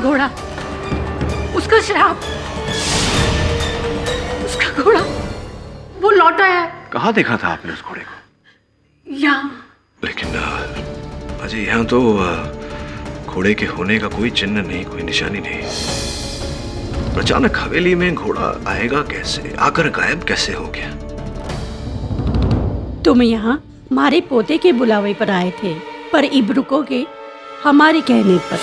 घोड़ा, उसका श्राप, उसका घोड़ा वो लौटा है। कहाँ देखा था आपने उस घोड़े को? यहाँ। लेकिन अजय यहाँ तो घोड़े के होने का कोई चिन्ह नहीं, कोई निशानी नहीं। अचानक हवेली में घोड़ा आएगा कैसे, आकर गायब कैसे हो गया? तुम यहाँ हमारे पोते के बुलावे पर आए थे, पर इब रुकोगे हमारे कहने पर।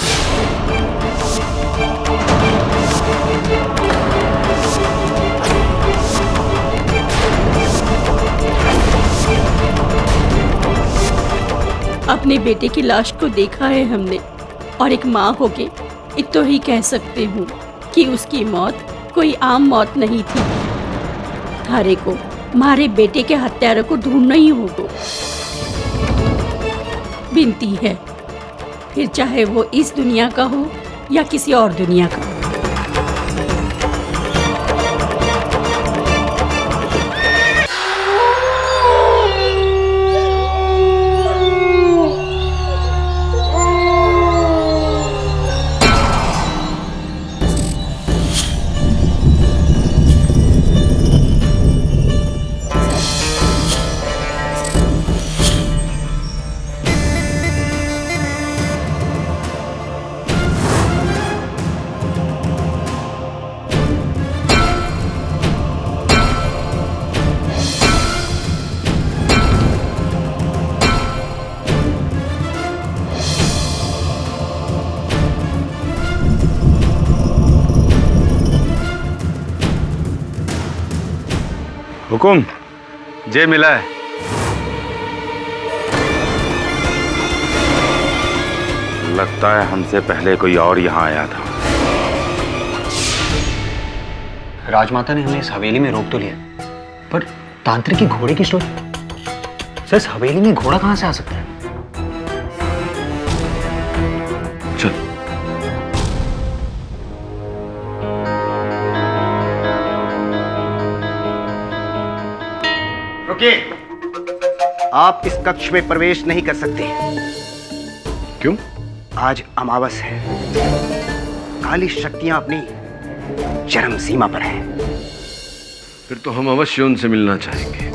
अपने बेटे की लाश को देखा है हमने, और एक माँ होके इतना ही कह सकते हूँ कि उसकी मौत कोई आम मौत नहीं थी। थारे को हमारे बेटे के हत्यारों को ढूंढना ही होगा। विनती है, फिर चाहे वो इस दुनिया का हो या किसी और दुनिया का। हुकुम, जे मिला है। लगता है हमसे पहले कोई और यहाँ आया था। राजमाता ने हमें इस हवेली में रोक तो लिया, पर तांत्रिक के घोड़े की स्टोरी, सर इस हवेली में घोड़ा कहाँ से आ सकता है? चल। रुकिए, आप इस कक्ष में प्रवेश नहीं कर सकते। क्यों? आज अमावस है, काली शक्तियां अपनी चरम सीमा पर हैं। फिर तो हम अवश्य उनसे मिलना चाहेंगे।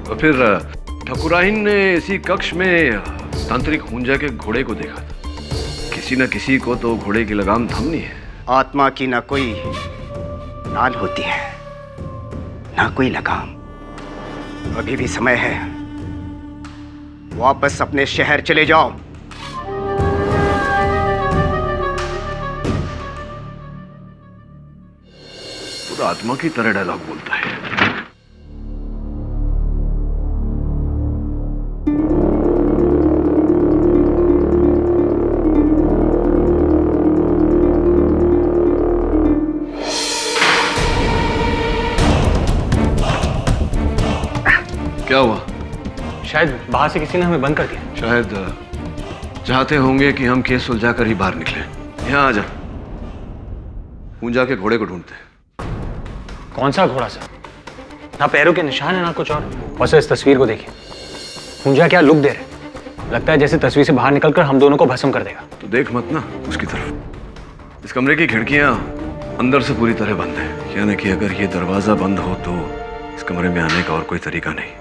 और फिर ठकुराइन ने इसी कक्ष में तांत्रिक हुंजा के घोड़े को देखा था। किसी न किसी को तो घोड़े की लगाम थमनी है। आत्मा की ना कोई नाल होती है, ना कोई लगाम। अभी भी समय है, वापस अपने शहर चले जाओ। पूरा आत्मा की तरह डायलॉग बोलता है। क्या हुआ? शायद बाहर से किसी ने हमें बंद कर दिया। शायद चाहते होंगे कि हम केस सुलझाकर ही बाहर निकले। यहाँ आ जा, हुंजा के घोड़े को ढूंढते हैं। कौन सा घोड़ा सर? ना पैरों के निशान है ना कुछ और सर इस तस्वीर को देखिए, हुंजा क्या लुक दे रहे, लगता है जैसे तस्वीर से बाहर निकलकर हम दोनों को भस्म कर देगा। तो देख मत ना उसकी तरफ। इस कमरे की खिड़कियां अंदर से पूरी तरह बंद है, यानी कि अगर ये दरवाजा बंद हो तो इस कमरे में आने का और कोई तरीका नहीं।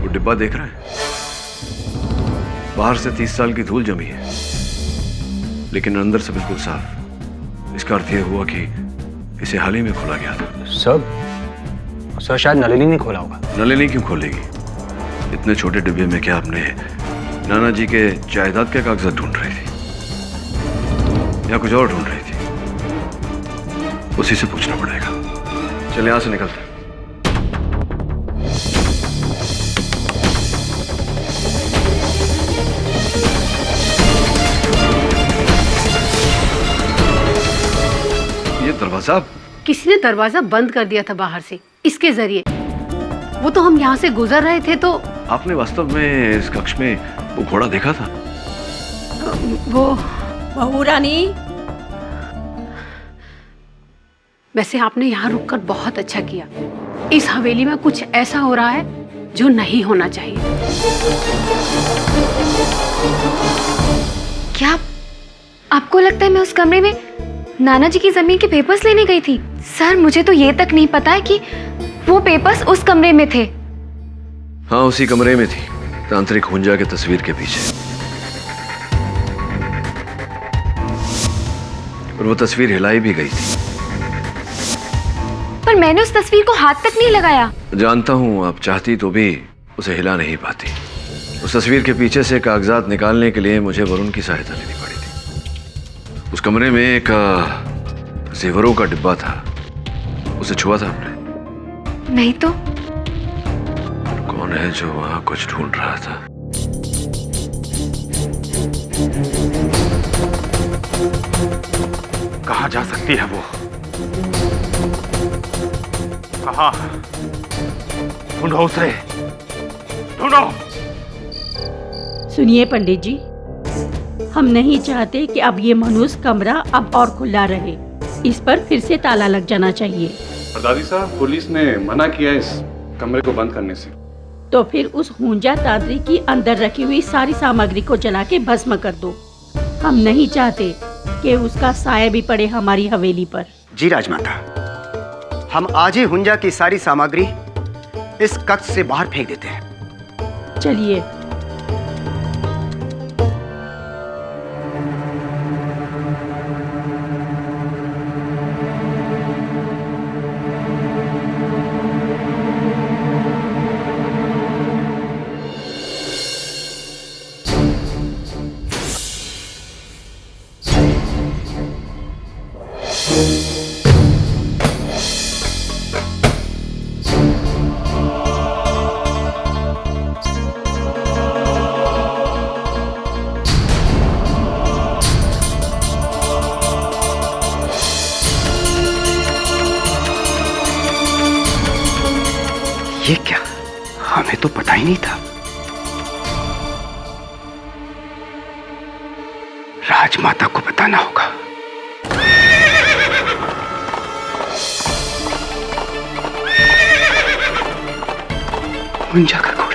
वो डिब्बा देख रहे हैं? बाहर से 30 साल की धूल जमी है, लेकिन अंदर से बिल्कुल साफ। इसका अर्थ यह हुआ कि इसे हाल ही में खोला गया था। सर शायद नलिनी ने खोला होगा। नलिनी क्यों खोलेगी? इतने छोटे डिब्बे में क्या आपने नाना जी के जायदाद के कागजात ढूंढ रही थी या कुछ और ढूंढ रही थी? उसी से पूछना पड़ेगा। चल यहां से निकलते। ये दरवाजा, किसी ने दरवाजा बंद कर दिया था बाहर से इसके जरिए। वो तो हम यहाँ से गुजर रहे थे तो। आपने वास्तव में इस कक्ष में वो घोड़ा देखा था? वो बहू रानी, वैसे आपने यहाँ रुककर बहुत अच्छा किया। इस हवेली में कुछ ऐसा हो रहा है जो नहीं होना चाहिए। क्या आपको लगता है मैं उस कमरे में नाना जी की जमीन के पेपर्स लेने गई थी? सर, मुझे तो ये तक नहीं पता है कि वो पेपर्स उस कमरे में थे। हाँ, उसी कमरे में थी, तांत्रिक हुंजा के तस्वीर के पीछे। और वो तस्वीर हिलाई भी गई थी। पर मैंने उस तस्वीर को हाथ तक नहीं लगाया। जानता हूं, आप चाहती तो भी उसे हिला नहीं पाती। उस तस्वीर के पीछे से कागजात निकालने के लिए मुझे वरुण की सहायता लेनी पड़ी थी। उस कमरे में एक जेवरों का डिब्बा था, उसे छुआ था आपने? नहीं तो। कौन है जो वहां कुछ ढूंढ रहा था? कहाँ जा सकती है वो? कहाँ? ढूंढो उसे, ढूंढो। सुनिए पंडित जी, हम नहीं चाहते कि अब ये मनहूस कमरा अब और खुला रहे। इस पर फिर से ताला लग जाना चाहिए। दादी साहब, पुलिस ने मना किया इस कमरे को बंद करने से। तो फिर उस हुंजा तांत्रिक की अंदर रखी हुई सारी सामग्री को जला के भस्म कर दो। हम नहीं चाहते कि उसका साया भी पड़े हमारी हवेली पर। जी राजमाता, हम आज ही हुंजा की सारी सामग्री इस कक्ष से बाहर फेंक देते हैं। चलिए। ये क्या? हमें तो पता ही नहीं था। राजमाता को बताना होगा। हुंजा का घोड़ा।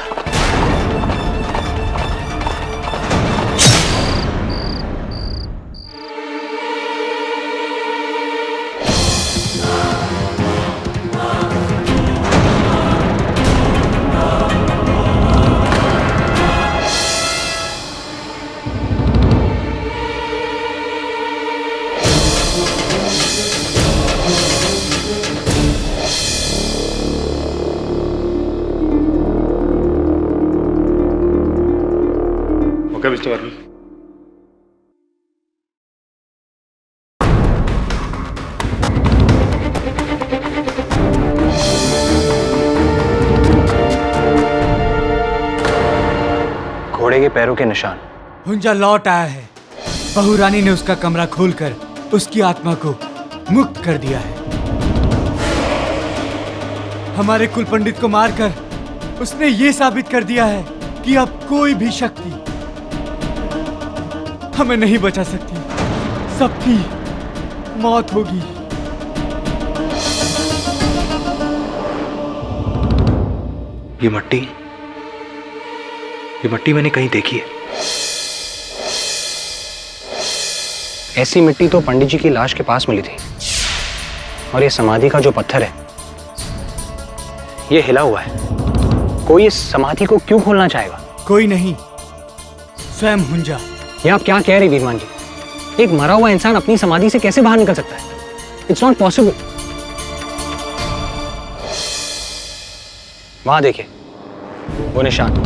Okay mister Verma. घोड़े के पैरों के निशान। हुंजा लौट आया है। बहू रानी ने उसका कमरा खोलकर उसकी आत्मा को मुक्त कर दिया है। हमारे कुल पंडित को मारकर उसने ये साबित कर दिया है कि अब कोई भी शक्ति हमें नहीं बचा सकती। सबकी मौत होगी। ये मट्टी मैंने कहीं देखी है। ऐसी मिट्टी तो पंडित जी की लाश के पास मिली थी। और ये समाधि का जो पत्थर है, ये हिला हुआ है। कोई इस समाधि को क्यों खोलना चाहेगा? कोई नहीं, स्वयं हुंजा। ये आप क्या कह रही वीरमान जी? एक मरा हुआ इंसान अपनी समाधि से कैसे बाहर निकल सकता है? It's not possible. वहां देखिए, वो निशान।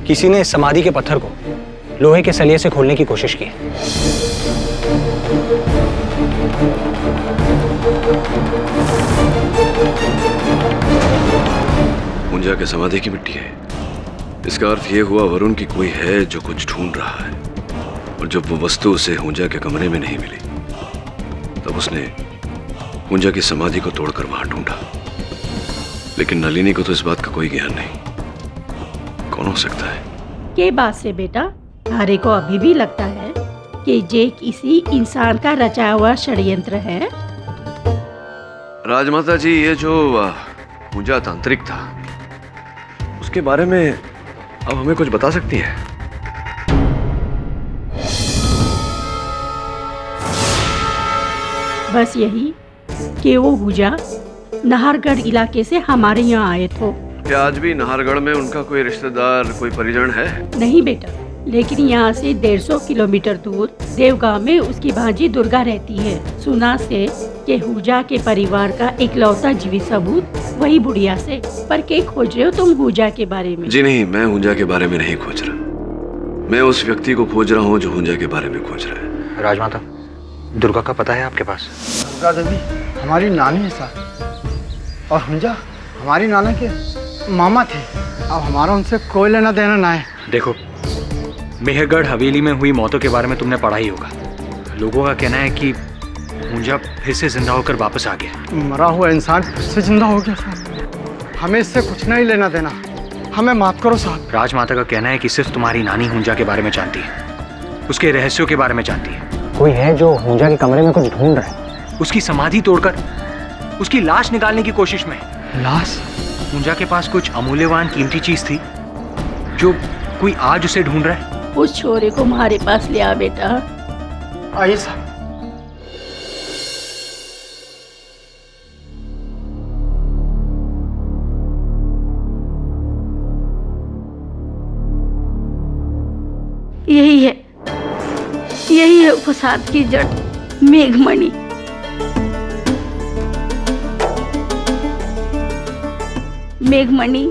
किसी ने इस समाधि के पत्थर को लोहे के सलिए से खोलने की कोशिश की है। हुंजा के समाधि की मिट्टी है। इसका अर्थ यह हुआ वरुण की कोई है जो कुछ ढूंढ रहा है। और जब वो वस्तु उसे हुंजा के कमरे में नहीं मिली, तब उसने हुंजा की समाधि को तोड़कर वहां ढूंढा। लेकिन नलिनी को तो इस बात का कोई ज्ञान नहीं। कौन हो सकता है? के बात से बेटा, तारे को अभी भी लगता है कि ये किसी इंसान का रचा हुआ षड्यंत्र है। राजमाता जी, ये जो हुंजा तांत्रिक था, उसके बारे में अब हमें कुछ बता सकती हैं? बस यही कि वो हुंजा नाहरगढ़ इलाके से हमारे यहाँ आए थे। क्या आज भी नाहरगढ़ में उनका कोई रिश्तेदार, कोई परिजन है? नहीं बेटा, लेकिन यहाँ से 150 किलोमीटर दूर देवगांव में उसकी भांजी दुर्गा रहती है। सुना से कि हुंजा के परिवार का इकलौता जीवित सबूत वही बुढ़िया से। पर क्या खोज रहे हो तुम हुंजा के बारे में? जी नहीं, मैं हुंजा के बारे में नहीं खोज रहा। मैं उस व्यक्ति को खोज रहा हूँ जो हुंजा के बारे में खोज रहा है। राजमाता, दुर्गा का पता है आपके पास? दुर्गा देवी हमारी नानी है साहब, और हुंजा हमारी नाना के मामा थे। अब हमारा उनसे कोई लेना देना ना है। देखो, मेहरगढ़ हवेली में हुई मौतों के बारे में तुमने पढ़ा ही होगा। लोगों का कहना है कि हुंजा फिर से जिंदा होकर वापस आ गया। मरा हुआ इंसान फिर से जिंदा हो गया साहब। हमें इससे कुछ नहीं लेना देना, हमें माफ करो साहब। राजमाता का कहना है कि सिर्फ तुम्हारी नानी हुंजा के बारे में जानती है, उसके रहस्यों के बारे में जानती है। कोई है जो हुंजा के कमरे में कुछ ढूंढ रहा है। उसकी समाधि तोड़कर उसकी लाश निकालने की कोशिश में। लाश? हुंजा के पास कुछ अमूल्यवान कीमती चीज थी जो कोई आज उसे ढूंढ रहा है। उस छोरे को हमारे पास ले आ बेटा। आइए साहब। यही है फसाद की जड़, मेघमणि। मेघमणि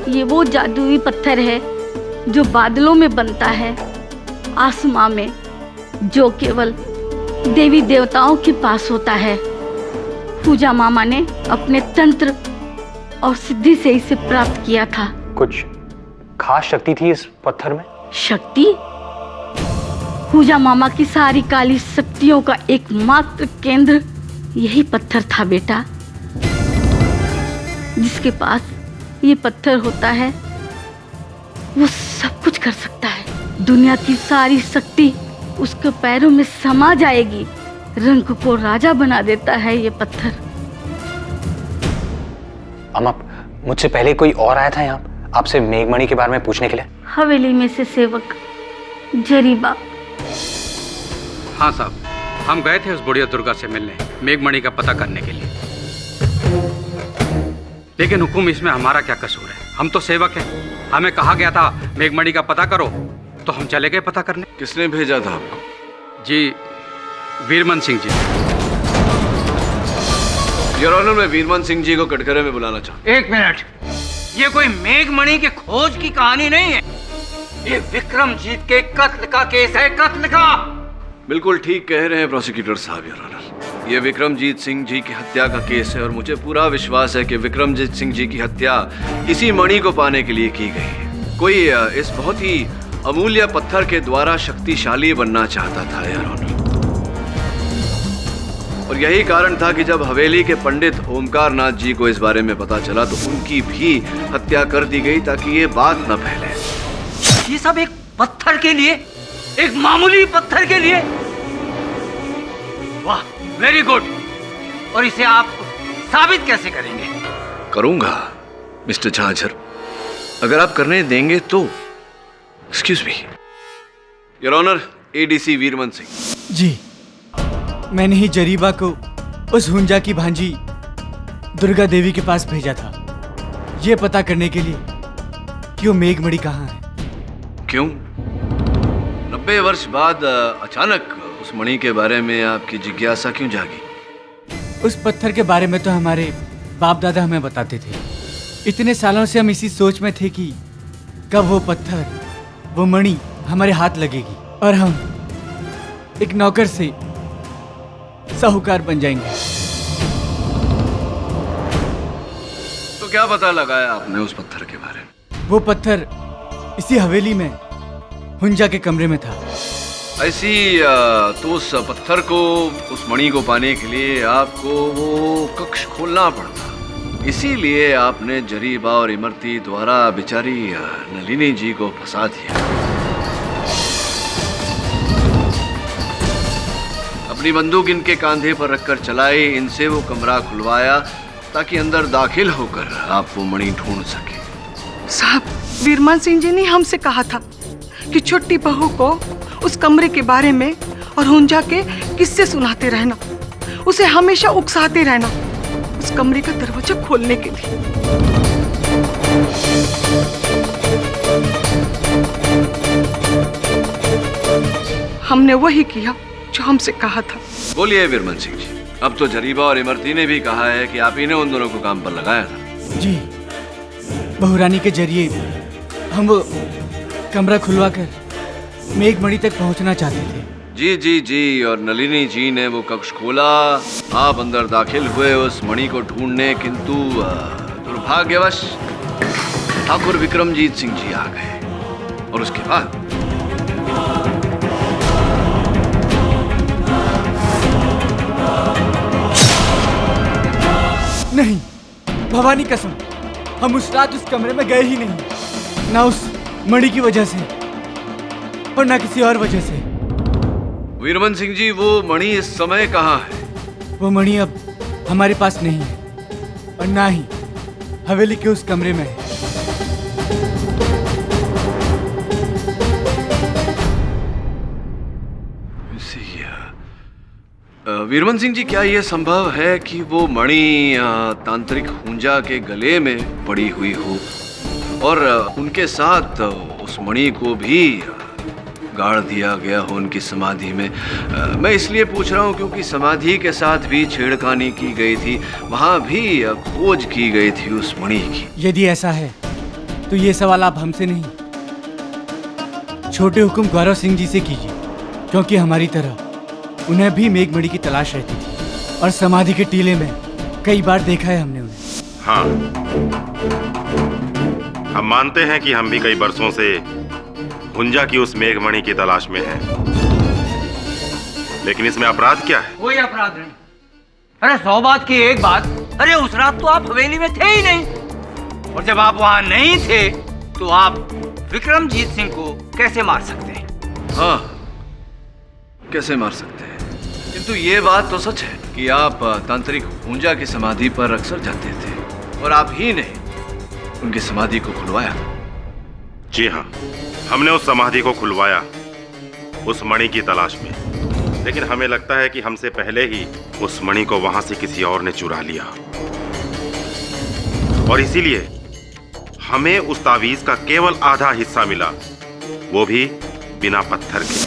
ये वो जादुई पत्थर है जो बादलों में बनता है, आसमां में, जो केवल देवी देवताओं के पास होता है। पूजा मामा ने अपने तंत्र और सिद्धि से इसे प्राप्त किया था। कुछ खास शक्ति थी इस पत्थर में? शक्ति? पूजा मामा की सारी काली शक्तियों का एकमात्र केंद्र यही पत्थर था बेटा। जिसके पास ये पत्थर होता है वो सब कुछ कर सकता है। दुनिया की सारी शक्ति उसके पैरों में समा जाएगी। रंग को राजा बना देता है ये पत्थर। अम्मा, मुझसे पहले कोई और आया था यहाँ आपसे मेघमणि के बारे में पूछने के लिए? हवेली में से सेवक जरीबा। हाँ साहब, हम गए थे उस बुढ़िया दुर्गा से मिलने, मेघमणि का पता करने के लिए। लेकिन हुकुम इसमें हमारा क्या कसूर है? हम तो सेवक हैं। हमें कहा गया था मेघमणि का पता करो, तो हम चले गए पता करने। किसने भेजा था आपको? जी, वीरमन सिंह जी। योर ऑनर, मैं वीरमन सिंह जी को कटघरे में बुलाना चाहता हूं। एक मिनट, ये कोई मेघमणि के खोज की कहानी नहीं है। ये विक्रमजीत के कत्ल का केस है, कत्ल का। बिल्कुल ठीक कह रहे हैं प्रोसिक्यूटर साहब, योर ऑनर। ये विक्रमजीत सिंह जी की हत्या का केस है और मुझे पूरा विश्वास है कि विक्रमजीत सिंह जी की हत्या इसी मणि को पाने के लिए की गई है। कोई इस बहुत ही अमूल्य पत्थर के द्वारा शक्तिशाली बनना चाहता था, योर ऑनर। और यही कारण था कि जब हवेली के पंडित ओमकार नाथ जी को इस बारे में पता चला तो उनकी भी हत्या कर दी गई ताकि ये बात न फैले। ये सब एक पत्थर के लिए, एक मामूली पत्थर के लिए? वाह, वेरी गुड। और इसे आप साबित कैसे करेंगे? करूंगा मिस्टर झांझर, अगर आप करने देंगे तो। Excuse me your honour, ADC Virman Singh ji. मैंने ही जरीबा को उस हुंजा की भांजी दुर्गा देवी के पास भेजा था, ये पता करने के लिए कि वो मेघमणि कहाँ है। क्यों? 90 वर्ष बाद अचानक उस मणि के बारे में आपकी जिज्ञासा क्यों जागी? उस पत्थर के बारे में तो हमारे बाप दादा हमें बताते थे। इतने सालों से हम इसी सोच में थे कि कब वो पत्थर, वो मणि हमारे हाथ लगेगी और हम एक नौकर से साहूकार बन जाएंगे। तो क्या पता लगाया आपने उस पत्थर के बारे में? वो पत्थर इसी हवेली में हुंजा के कमरे में था। ऐसी तो उस पत्थर को, उस मणि को पाने के लिए आपको वो कक्ष खोलना पड़ता। इसीलिए आपने जरीबा और इमरती द्वारा बेचारी नलिनी जी को फंसा दिया। अपनी बंदूक इनके कांधे पर रखकर चलाई, इनसे वो कमरा खुलवाया ताकि अंदर दाखिल होकर आप वो मणि ढूंढ सके। साहब, वीरमान सिंह जी ने हमसे कहा था कि छोटी बहू को उस कमरे के बारे में और हुंजा के किस्से सुनाते रहना, उसे हमेशा उकसाते रहना, उस कमरे का दरवाजा खोलने के लिए। हमने वही किया जो हमसे कहा था। बोलिए वीरमन सिंह जी, अब तो जरीबा और इमरती ने भी कहा है कि आप ही ने उन दोनों को काम पर लगाया था। जी, बहुरानी के जरिए हम वो कमरा खुलवा कर मेघमणि तक पहुंचना चाहते थे। जी जी जी, और नलिनी जी ने वो कक्ष खोला, आप अंदर दाखिल हुए उस मणि को ढूंढने, किंतु दुर्भाग्यवश ठाकुर विक्रमजीत सिंह जी आ गए और उसके बाद नहीं, भवानी कसम, हम उस रात उस कमरे में गए ही नहीं, ना उस मणि की वजह से और ना किसी और वजह से। वीरमन सिंह जी, वो मणि इस समय कहाँ है? वो मणि अब हमारे पास नहीं है और ना ही हवेली के उस कमरे में है। वीरमन सिंह जी, क्या यह संभव है कि वो मणि तांत्रिक हुंजा के गले में पड़ी हुई हो और उनके साथ उस मणि को भी गाड़ दिया गया हो उनकी समाधि में? मैं इसलिए पूछ रहा हूँ क्योंकि समाधि के साथ भी छेड़खानी की गई थी, वहाँ भी खोज की गई थी उस मणि की। यदि ऐसा है तो ये सवाल आप हमसे नहीं, छोटे हुकुम गौरव सिंह जी से कीजिए, क्योंकि हमारी तरह उन्हें भी मेघमणि की तलाश रहती थी और समाधि के टीले में कई बार देखा है हमने उन्हें। हाँ, हम मानते हैं कि हम भी कई बरसों से हुंजा की उस मेघमणि की तलाश में हैं। लेकिन इसमें अपराध क्या है? कोई अपराध नहीं। अरे 100 बात की एक बात, अरे उस रात तो आप हवेली में थे ही नहीं, और जब आप वहां नहीं थे तो आप विक्रमजीत सिंह को कैसे मार सकते हैं? हाँ, कैसे मार सकते हैं, किंतु ये बात तो सच है कि आप तांत्रिक हुंजा की समाधि पर अक्सर जाते थे और आप ही ने उनकी समाधि को खुलवाया। जी हाँ, हमने उस समाधि को खुलवाया उस मणि की तलाश में, लेकिन हमें लगता है कि हमसे पहले ही उस मणि को वहां से किसी और ने चुरा लिया, और इसीलिए हमें उस तावीज का केवल आधा हिस्सा मिला, वो भी बिना पत्थर के।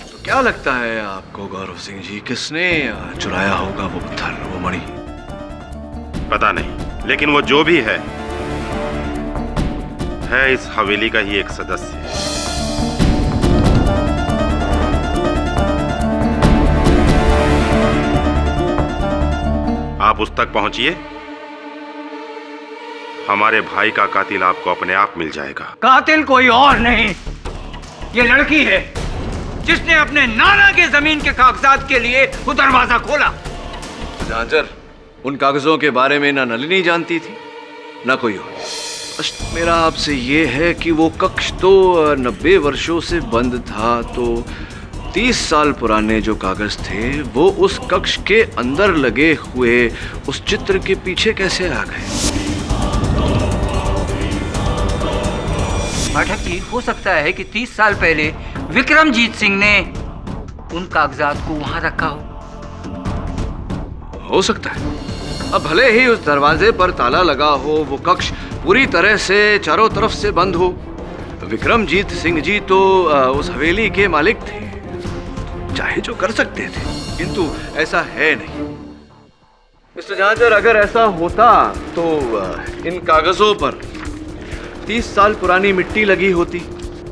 तो क्या लगता है आपको गौरव सिंह जी, किसने चुराया होगा वो पत्थर, वो मणि? पता नहीं, लेकिन वो जो भी है इस हवेली का ही एक सदस्य। आप उस तक पहुंचिए, हमारे भाई का कातिल आपको अपने आप मिल जाएगा। कातिल कोई और नहीं, ये लड़की है जिसने अपने नाना के जमीन के कागजात के लिए वो दरवाजा खोला। झांझर, उन कागजों के बारे में ना नलिनी जानती थी ना कोई और। प्रश्न मेरा आपसे ये है कि वो कक्ष तो 90 वर्षों से बंद था, तो 30 साल पुराने जो कागज थे वो उस कक्ष के अंदर लगे हुए उस चित्र के पीछे कैसे आ गए? पाठक जी, हो सकता है कि 30 साल पहले विक्रमजीत सिंह ने उन कागजात को वहां रखा हो सकता है। अब भले ही उस दरवाजे पर ताला लगा हो, वो कक्ष पूरी तरह से चारों तरफ से बंद हो, विक्रमजीत सिंह जी तो उस हवेली के मालिक थे, चाहे जो कर सकते थे, किंतु ऐसा है नहीं। मिस्टर झांझर, अगर ऐसा होता तो इन कागजों पर 30 साल पुरानी मिट्टी लगी होती,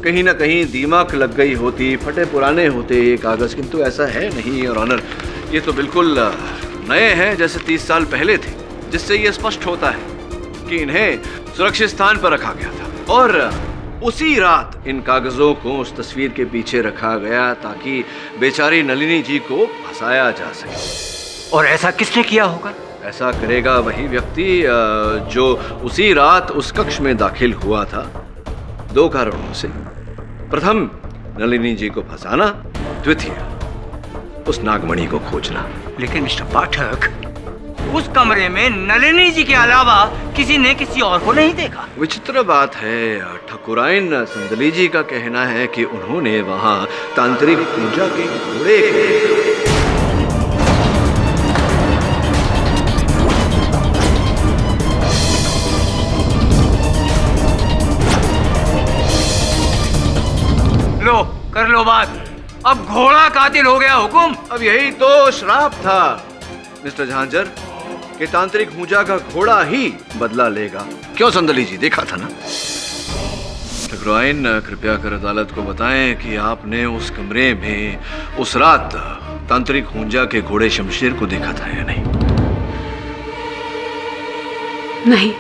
कहीं ना कहीं दीमक लग गई होती, फटे पुराने होते ये कागज, किंतु ऐसा है नहीं। और ऑनर, ये तो बिल्कुल नए हैं जैसे 30 साल पहले थे, जिससे ये स्पष्ट होता है कि इन्हें सुरक्षित स्थान पर रखा गया था और उसी रात इन कागजों को उस तस्वीर के पीछे रखा गया ताकि बेचारी नलिनी जी को फंसाया जा सके। और ऐसा किसने किया होगा? ऐसा करेगा वही व्यक्ति जो उसी रात उस कक्ष में दाखिल हुआ था, 2 कारणों से। प्रथम, नलिनी जी को फंसाना, द्वितीय, उस नागमणि को खोजना। लेकिन मिस्टर पाठक, उस कमरे में नलिनी जी के अलावा किसी ने किसी और को नहीं देखा। विचित्र बात है, ठाकुराइन संदली जी का कहना है कि उन्होंने वहां तांत्रिक पूजा के घोड़े लो कर लो बात। अब घोड़ा कातिल हो गया हुकुम। अब यही तो श्राप था मिस्टर झांझर कि तांत्रिक पूजा का घोड़ा ही बदला लेगा। क्यों संदली जी, देखा था ना? ठाकुराइन कृपया कर अदालत को बताएं कि आपने उस कमरे में उस रात तांत्रिक हुंजा के घोड़े शमशेर को देखा था या नहीं? नहीं।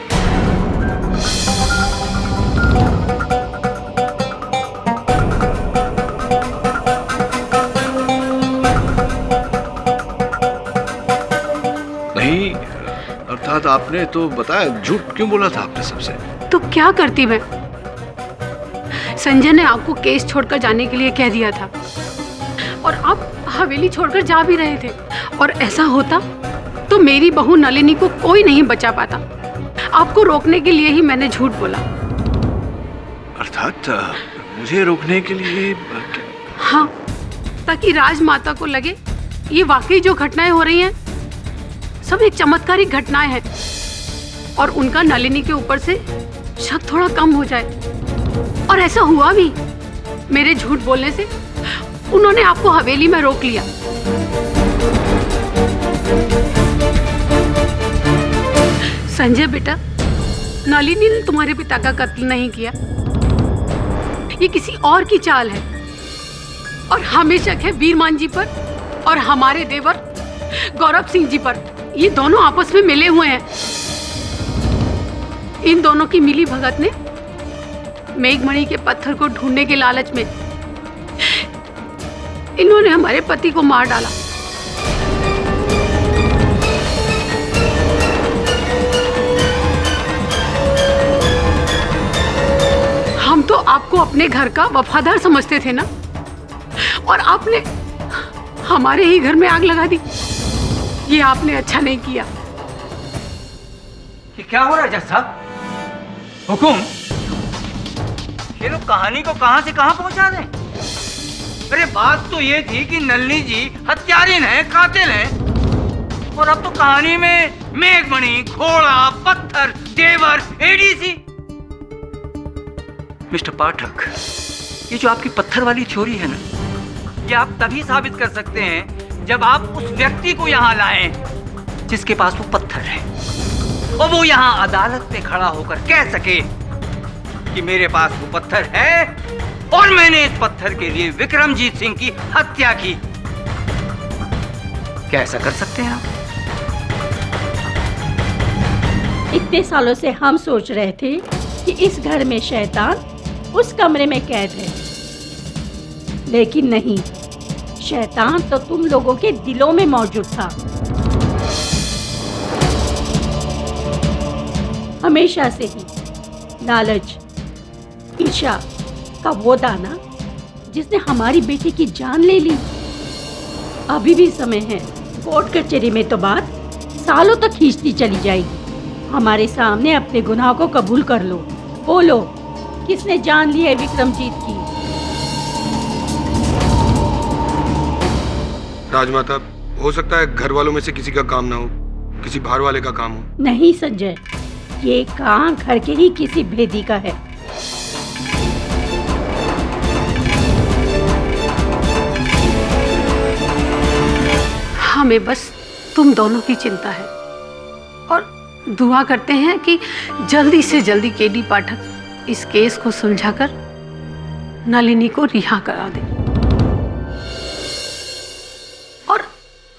नहीं, अर्थात आपने तो बताया, झूठ क्यों बोला था आपने सबसे? तो क्या करती मैं? संजय ने आपको केस छोड़कर जाने के लिए कह दिया था और आप हवेली छोड़कर जा भी रहे थे, और ऐसा होता तो मेरी बहू नलिनी को कोई नहीं बचा पाता। आपको रोकने के लिए ही मैंने झूठ बोला। अर्थात मुझे रोकने के लिए? हाँ, ताकि राजमाता को लगे ये वाकई जो घटनाएं हो रही हैं सब एक चमत्कारिक घटनाएं हैं, और उनका नलिनी के ऊपर से शक थोड़ा कम हो जाए। और ऐसा हुआ भी। मेरे झूठ बोलने से उन्होंने आपको हवेली में रोक लिया। संजय बेटा, नलिनी ने तुम्हारे पिता का कत्ल नहीं किया, ये किसी और की चाल है, और हमें शक है वीरमान जी पर और हमारे देवर गौरव सिंह जी पर। ये दोनों आपस में मिले हुए हैं। इन दोनों की मिली भगत ने मेघमणि के पत्थर को ढूंढने के लालच में इन्होंने हमारे पति को मार डाला। हम तो आपको अपने घर का वफादार समझते थे ना, और आपने हमारे ही घर में आग लगा दी। ये आपने अच्छा नहीं किया। ये क्या हो रहा है जज साहब? हुकुम, ये लोग कहानी को कहां से कहां पहुंचा दें? अरे बात तो ये थी कि नलिनी जी हत्यारिन है, कातिल है, और अब तो कहानी में मेघमणि, घोड़ा, पत्थर, देवर, एडीसी। मिस्टर पाठक, ये जो आपकी पत्थर वाली थ्योरी है ना, ये आप तभी साबित कर सकते हैं जब आप उस व्यक्ति को यहाँ लाएं जिसके पास वो पत्थर है, और वो यहाँ अदालत में खड़ा होकर कह सके कि मेरे पास वो पत्थर है और मैंने इस पत्थर के लिए विक्रमजीत सिंह की हत्या की। क्या ऐसा कर सकते हैं आप? इतने सालों से हम सोच रहे थे कि इस घर में शैतान उस कमरे में कैद है, लेकिन नहीं, शैतान तो तुम लोगों के दिलों में मौजूद था। हमेशा से ही लालच, ईर्ष्या का वो दाना जिसने हमारी बेटी की जान ले ली। अभी भी समय है। कोर्ट कचहरी में तो बात सालों तक खींचती चली जाएगी। हमारे सामने अपने गुनाह को कबूल कर लो। बोलो, किसने जान ली है विक्रमजीत की? राजमाता, हो सकता है घर वालों में से किसी का काम ना हो, किसी बाहर वाले का काम हो। नहीं संजय, ये काम घर के ही किसी भेदी का है। हमें बस तुम दोनों की चिंता है, और दुआ करते हैं कि जल्दी से जल्दी केडी पाठक इस केस को सुलझाकर नलिनी को रिहा करा दे। और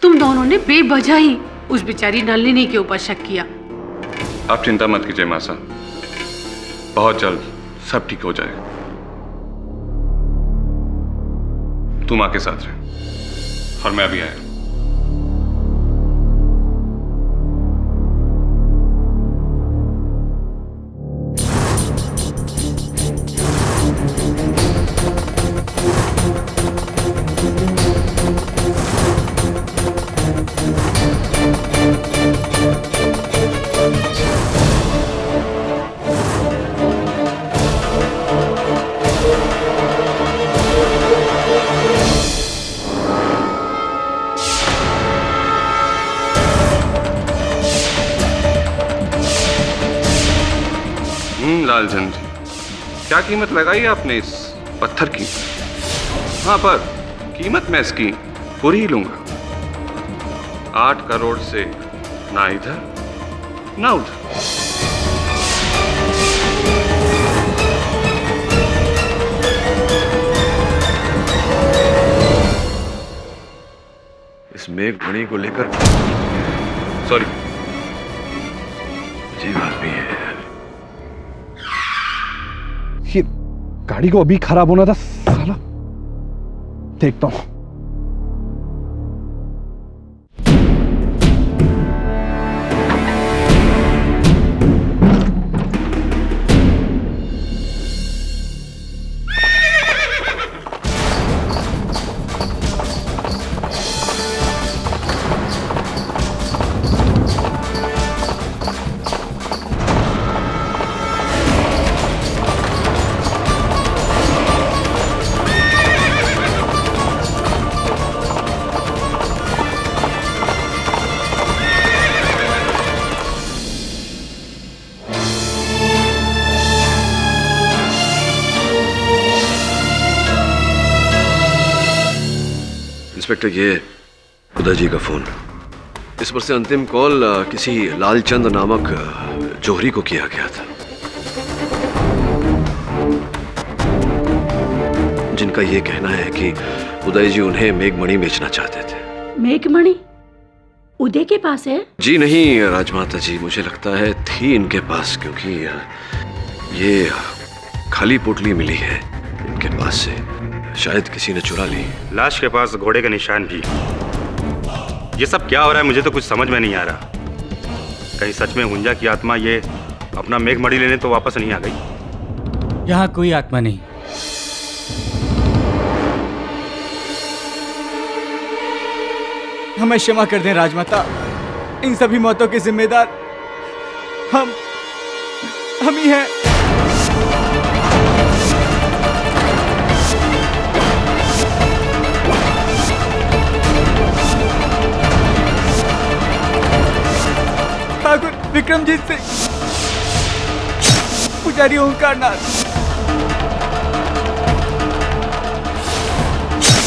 तुम दोनों ने बेवजह ही उस बेचारी नलिनी के ऊपर शक किया। आप चिंता मत कीजिए माँ साहब, बहुत जल्द सब ठीक हो जाएगा। तुम आके साथ रहे, और मैं अभी आया। लालचंद जी, क्या कीमत लगाई आपने इस पत्थर की? हाँ, पर कीमत मैं इसकी पूरी ही लूंगा। 8 करोड़ से ना इधर ना उधर। इस मेघमणि को लेकर सॉरी अजीब आदमी है। ये गाड़ी को अभी खराब होना था साला। देखता हूं। इंस्पेक्टर, ये उदय जी का फोन। इस पर से अंतिम कॉल किसी लालचंद नामक जौहरी को किया गया था, जिनका ये कहना है कि उदय जी उन्हें मेघमणि बेचना चाहते थे। मेघमणि उदय के पास है? जी नहीं राजमाता जी, मुझे लगता है थी इनके पास, क्योंकि ये खाली पोटली मिली है इनके पास से। शायद किसी ने चुरा ली। लाश के पास घोड़े का निशान भी। ये सब क्या हो रहा है, मुझे तो कुछ समझ में नहीं आ रहा। कहीं सच में हुंजा की आत्मा ये अपना मेघमणि लेने तो वापस नहीं आ गई? यहाँ कोई आत्मा नहीं। हमें क्षमा कर दें राजमाता, इन सभी मौतों के जिम्मेदार हम ही हैं। ठाकुर विक्रमजीत सिंह, पुजारी ओंकारनाथ,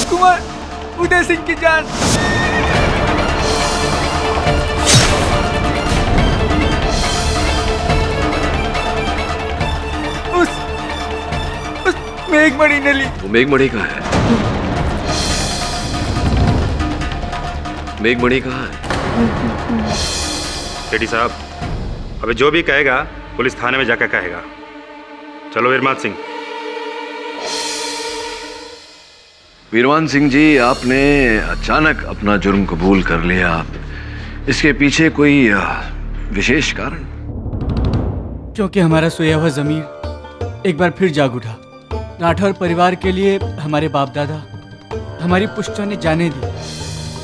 कुमार उदय सिंह की जान। उस मेघमणि ने ली। वो मेघमणि कहाँ है? मेघमणि कहाँ है? केडी साहब, अबे जो भी कहेगा पुलिस थाने में जाकर कहेगा। चलो वीरमान सिंह। वीरमान सिंह जी, आपने अचानक अपना जुर्म कबूल कर लिया। इसके पीछे कोई विशेष कारण? क्योंकि हमारा सोया हुआ जमीर एक बार फिर जाग उठा। राठौर परिवार के लिए हमारे बाप दादा, हमारी पुश्तों ने जाने दी।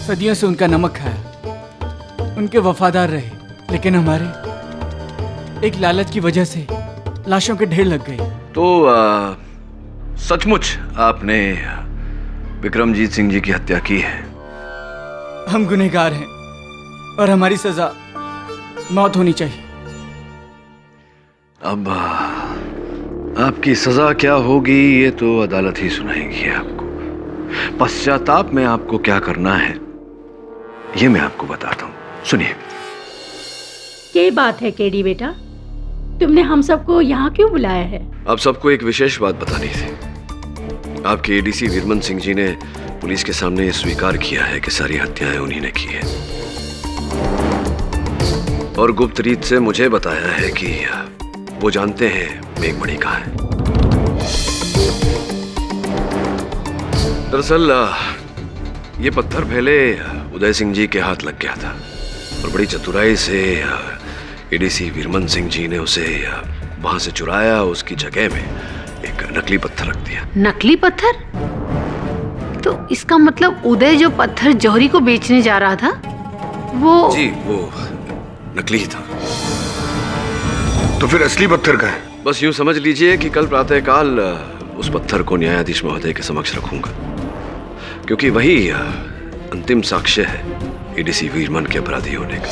सदियों से उनका नमक खाया, उनके वफादार रहे, लेकिन हमारे एक लालच की वजह से लाशों के ढेर लग गए। तो सचमुच आपने विक्रमजीत सिंह जी की हत्या की है? हम गुनहगार हैं और हमारी सजा मौत होनी चाहिए। अब आपकी सजा क्या होगी ये तो अदालत ही सुनाएगी आपको। पश्चाताप में आपको क्या करना है ये मैं आपको बताता हूँ। सुनिए। क्या बात है केडी बेटा, तुमने हम सबको यहाँ क्यों बुलाया है? आप सबको एक विशेष बात बतानी थी। आपके एडीसी वीरमन सिंह जी ने पुलिस के सामने स्वीकार किया है कि सारी हत्याएं उन्हीं ने की है, और गुप्त रीत से मुझे बताया है कि वो जानते हैं मेघमणि कहाँ है। दरअसल ये पत्थर पहले उदय सिंह जी के हाथ लग गया था, और बड़ी चतुराई से एडीसी वीरमन सिंह जी ने उसे वहां से चुराया। उसकी जगह में एक नकली पत्थर रख दिया। नकली पत्थर? तो इसका मतलब उदय जो पत्थर जौहरी को बेचने जा रहा था वो? जी, वो नकली ही था। तो फिर असली पत्थर का है? बस यूं समझ लीजिए कि कल प्रातःकाल उस पत्थर को न्यायाधीश महोदय के समक्ष रखूंगा, क्योंकि वही अंतिम साक्ष्य है एडीसी वीरमन के अपराधी होने का।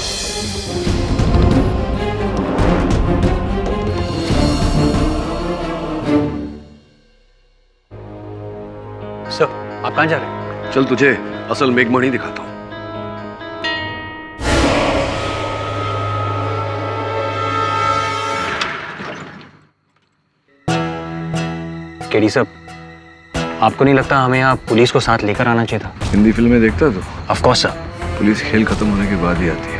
सर, आप कहाँ जा रहे हैं? चल तुझे असल मेघमणि दिखाता हूँ। केडी साहब, आपको नहीं लगता हमें यहाँ पुलिस को साथ लेकर आना चाहिए था? हिंदी फिल्में देखता है तो? Of course sir. पुलिस खेल खत्म होने के बाद ही आती है।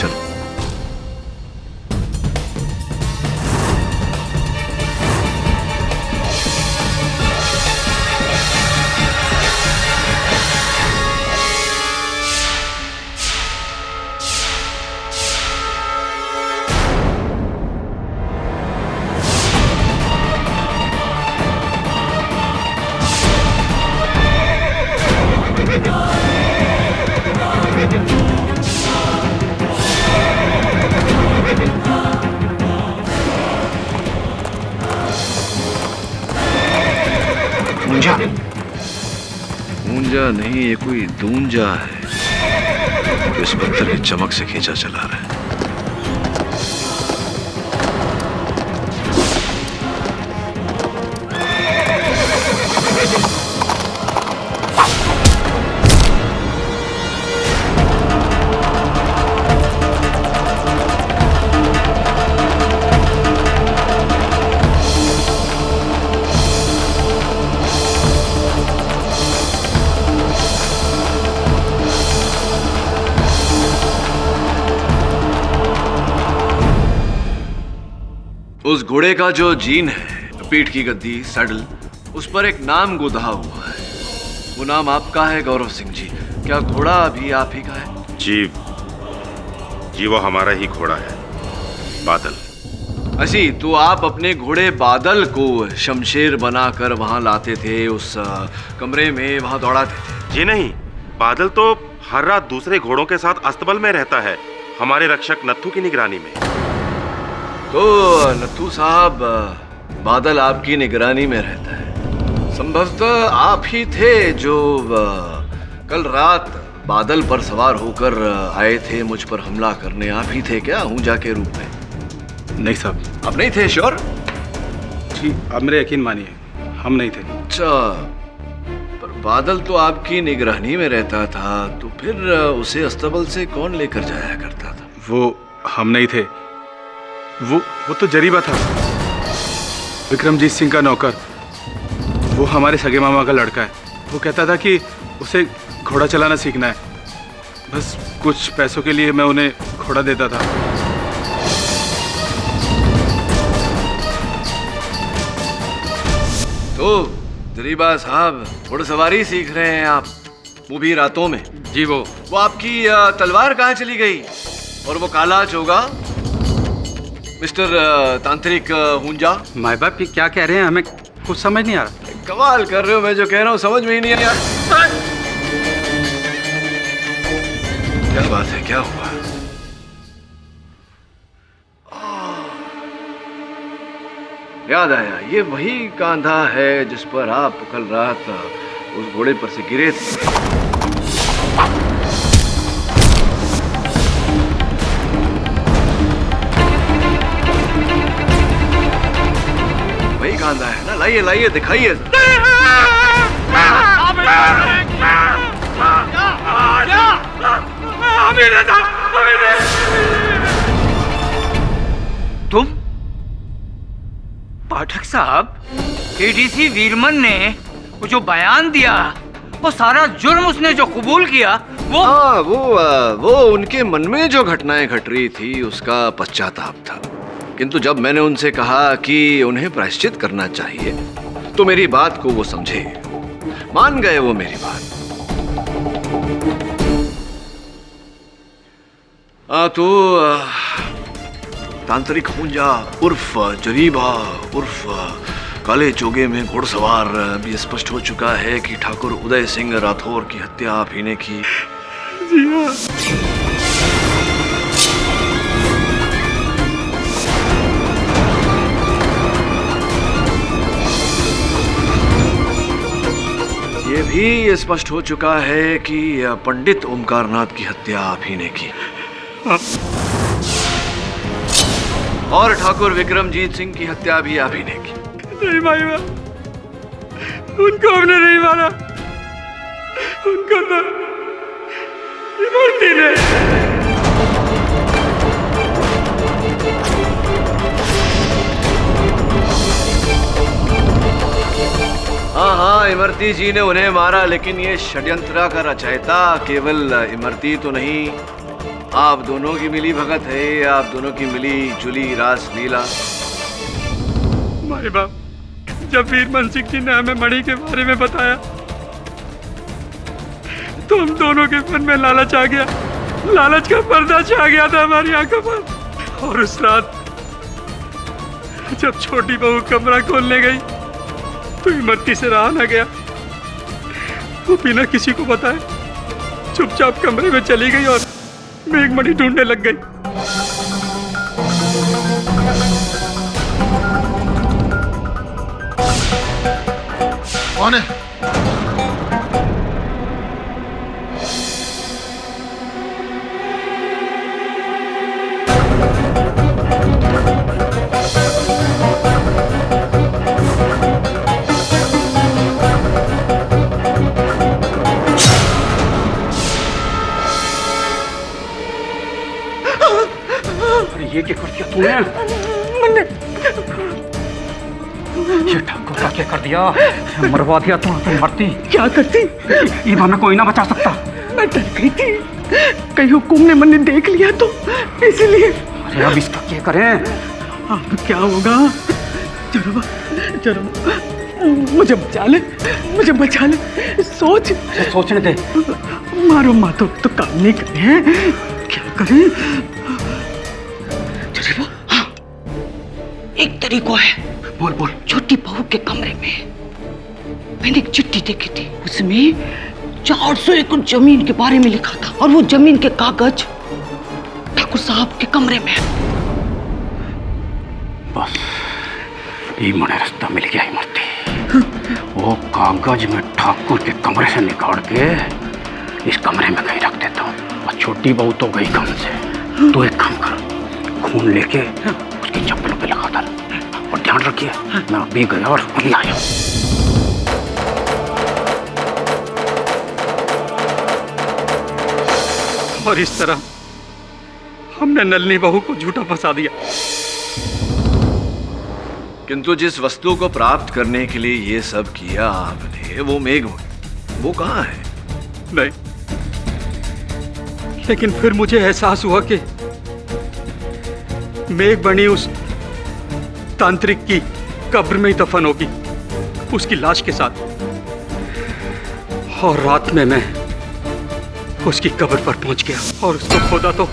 चल। ऊंजा नहीं, ये कोई दूंजा है तो इस पत्थर की चमक से खींचा चला रहा है। उस घोड़े का जो जीन है, पीठ की गद्दी, सैडल, उस पर एक नाम गुधा हुआ है। वो नाम आपका है गौरव सिंह जी। क्या घोड़ा भी आप ही का है? जी वो हमारा ही घोड़ा है, बादल। ऐसी तो आप अपने घोड़े बादल को शमशेर बनाकर वहां लाते थे, उस कमरे में वहां दौड़ाते थे? जी नहीं, बादल तो हर रात दूसरे घोड़ों के साथ अस्तबल में रहता है, हमारे रक्षक नत्थू की निगरानी में। तो नत्थू साहब, बादल आपकी निगरानी में रहता है। संभवतः आप ही थे जो कल रात बादल पर सवार होकर आए थे मुझ पर हमला करने। आप ही थे क्या ऊंजा के रूप में? नहीं साहब। आप नहीं थे? श्योर? जी आप मेरे यकीन मानिए, हम नहीं थे। अच्छा, पर बादल तो आपकी निगरानी में रहता था, तो फिर उसे अस्तबल से कौन लेकर जाया करता था? वो हम नहीं थे, वो तो जरीबा था, विक्रमजीत सिंह का नौकर। वो हमारे सगे मामा का लड़का है। वो कहता था कि उसे घोड़ा चलाना सीखना है, बस कुछ पैसों के लिए मैं उन्हें घोड़ा देता था। तो जरीबा साहब, घोड़सवारी सीख रहे हैं आप, वो भी रातों में? जी वो आपकी तलवार कहाँ चली गई? और वो काला चोगा, मिस्टर तांत्रिक हुंजा? माई बाप की क्या कह रहे हैं, हमें कुछ समझ नहीं आ रहा। कमाल कर रहे हो, मैं जो कह रहा हूँ समझ में ही नहीं आ रहा। क्या बात है, क्या हुआ? याद आया, ये वही कांधा है जिस पर आप कल रात उस घोड़े पर से गिरे थे। वही कांधा है ना? लाइए लाइए, दिखाइए। तुम पाठक साहब, केडीसी वीरमन ने वो जो बयान दिया, वो सारा जुर्म उसने जो कबूल किया, वो हाँ, वो उनके मन में जो घटनाएं घट रही थी उसका पश्चाताप था। किंतु जब मैंने उनसे कहा कि उन्हें प्रायश्चित करना चाहिए, तो मेरी बात को वो समझे, मान गए वो मेरी बात। तो तांत्रिक हुंजा उर्फ जरीबा उर्फ काले चोगे में घुड़सवार भी स्पष्ट हो चुका है कि ठाकुर उदय सिंह राठौर की हत्या आप ही ने की। जी हाँ। ये भी स्पष्ट हो चुका है कि पंडित ओमकारनाथ की हत्या आप ही ने की। और ठाकुर विक्रमजीत सिंह की हत्या भी आप ही ने की। नहीं भाई, उनको हमने नहीं मारा, उनको तो इमरती ने। हाँ हाँ, इमरती जी ने उन्हें मारा, लेकिन ये षड्यंत्र का रचयिता केवल इमरती तो नहीं, आप दोनों की मिली भगत है, आप दोनों की मिली जुली रास लीला। मारे बाप, जब वीरमन सिंह जी ने हमें मणि के बारे में बताया तो हम दोनों के मन में लालच आ गया, लालच का पर्दा छा गया था हमारी आंखों पर। और उस रात जब छोटी बहू कमरा खोलने गई तो इमरती से रहा न गया, वो बिना किसी को बताए चुपचाप कमरे में चली गई और मेघमणि ढूंढने लग गई। कौन है? ये क्या कर दिया तूने? ये ठाकुर का क्या कर दिया? मरवा दिया तू, मरती। क्या करती? ये हमें कोई ना बचा सकता। मैं डर गई थी, कहीं हुकुम ने मैंने देख लिया तो इसलिए। अरे अब इसका क्या करें? अब क्या होगा? जरा जरा मुझे बचा ले, मुझे बचा ले। सोचने दे। मारो मातो तो काम नहीं करे, क्या करें? एक तरीका है। बोल बोल। छोटी बहू के कमरे में मैंने एक चिट्ठी देखी थी, उसमें 400 एकड़ जमीन के बारे में लिखा था और वो जमीन के कागज ठाकुर साहब के कमरे में। बस ये मने रास्ता मिल गया इमरती। वो कागज में ठाकुर के कमरे से निकाल के इस कमरे में कहीं रख देता हूँ। और छोटी बहू तो गई काम से, तो एक काम कर, खून लेके उसकी चप्पलों पे लगा डाल। और ध्यान रखिए, मैं अभी गया और अभी आया। और इस तरह हमने नलनी बहू को झूठा फंसा दिया। किंतु जिस वस्तु को प्राप्त करने के लिए ये सब किया आपने, वो मेघमणि, वो कहाँ है? नहीं, लेकिन फिर मुझे एहसास हुआ कि मेघमणि उस तांत्रिक की कब्र में ही दफन होगी, उसकी लाश के साथ। और रात में मैं उसकी कब्र पर पहुंच गया और उसको खोदा तो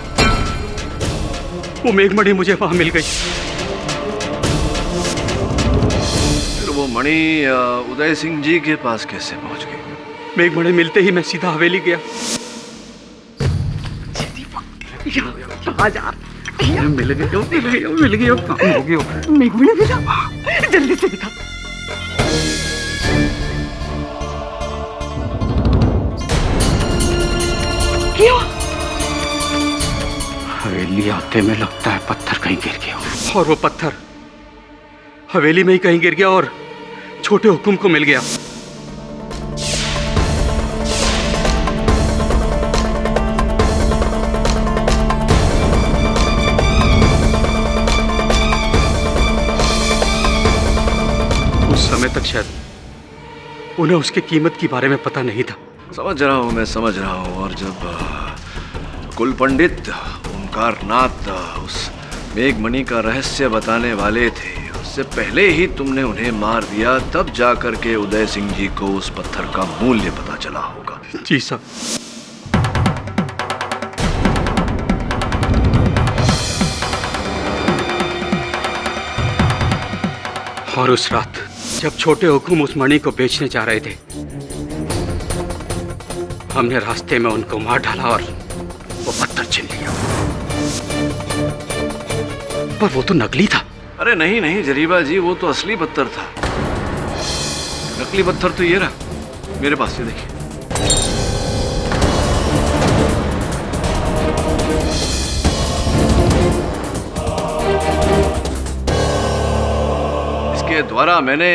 वो मेघमणि मुझे वहां मिल गई। फिर वो मणि उदय सिंह जी के पास कैसे पहुंच गई? मेघमणि मिलते ही मैं सीधा हवेली गया। मिल गई काम हो गया। मेघमणि मिला, जल्दी से दिखा। क्या? हवेली आते में लगता है पत्थर कहीं गिर गया, और वो पत्थर हवेली में ही कहीं गिर गया और छोटे हुकुम को मिल गया। उस समय तक शायद उन्हें उसकी कीमत के बारे में पता नहीं था। समझ रहा हूँ, मैं समझ रहा हूँ। और जब कुल पंडित ओंकारनाथ उस मेघमणि का रहस्य बताने वाले थे, उससे पहले ही तुमने उन्हें मार दिया, तब जाकर के उदय सिंह जी को उस पत्थर का मूल्य पता चला होगा। जी साहब। और उस रात जब छोटे हुकुम उस मणि को बेचने जा रहे थे, हमने रास्ते में उनको मार डाला और वो पत्थर छीन लिया। पर वो तो नकली था। अरे नहीं नहीं जरीबा जी, वो तो असली पत्थर था। नकली पत्थर तो ये रहा मेरे पास, ये देखिए। इसके द्वारा मैंने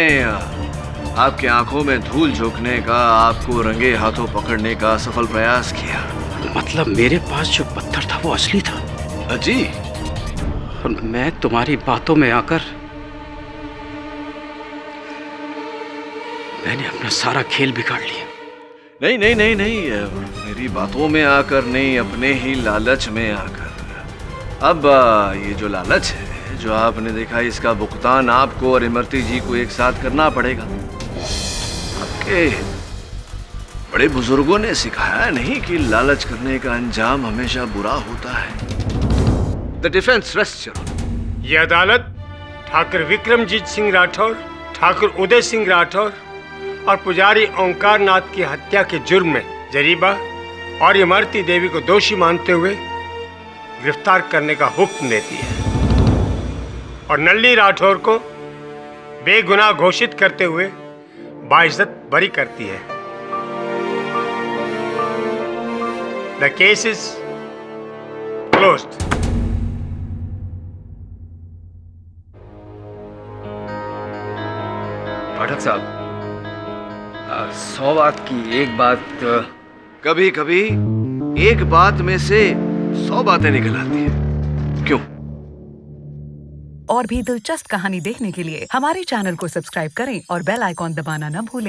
आपके आंखों में धूल झोंकने का, आपको रंगे हाथों पकड़ने का सफल प्रयास किया। मतलब मेरे पास जो पत्थर था वो असली था? जी। और मैं तुम्हारी बातों में आकर मैंने अपना सारा खेल बिगाड़ लिया। नहीं नहीं नहीं नहीं, मेरी बातों में आकर नहीं, अपने ही लालच में आकर। अब ये जो लालच है जो आपने देखा, इसका भुगतान आपको और इमरती जी को एक साथ करना पड़ेगा। आपके बड़े बुजुर्गों ने सिखाया नहीं कि लालच करने का अंजाम हमेशा बुरा होता है। The defence rest. ये अदालत ठाकुर विक्रमजीत सिंह राठौर, ठाकुर उदय सिंह राठौर और पुजारी ओंकार नाथ की हत्या के जुर्म में जरीबा और इमरती देवी को दोषी मानते हुए गिरफ्तार करने का हुक्म देती है और नल्ली राठौर को बेगुनाह घोषित करते हुए बाइज्जत बरी करती है। The case is closed. Pathak साहब, 100 बात की एक बात। कभी कभी एक बात में से 100 बातें निकल आती हैं। क्यों? और भी दिलचस्प कहानी देखने के लिए हमारे चैनल को सब्सक्राइब करें और बेल आइकॉन दबाना न भूलें।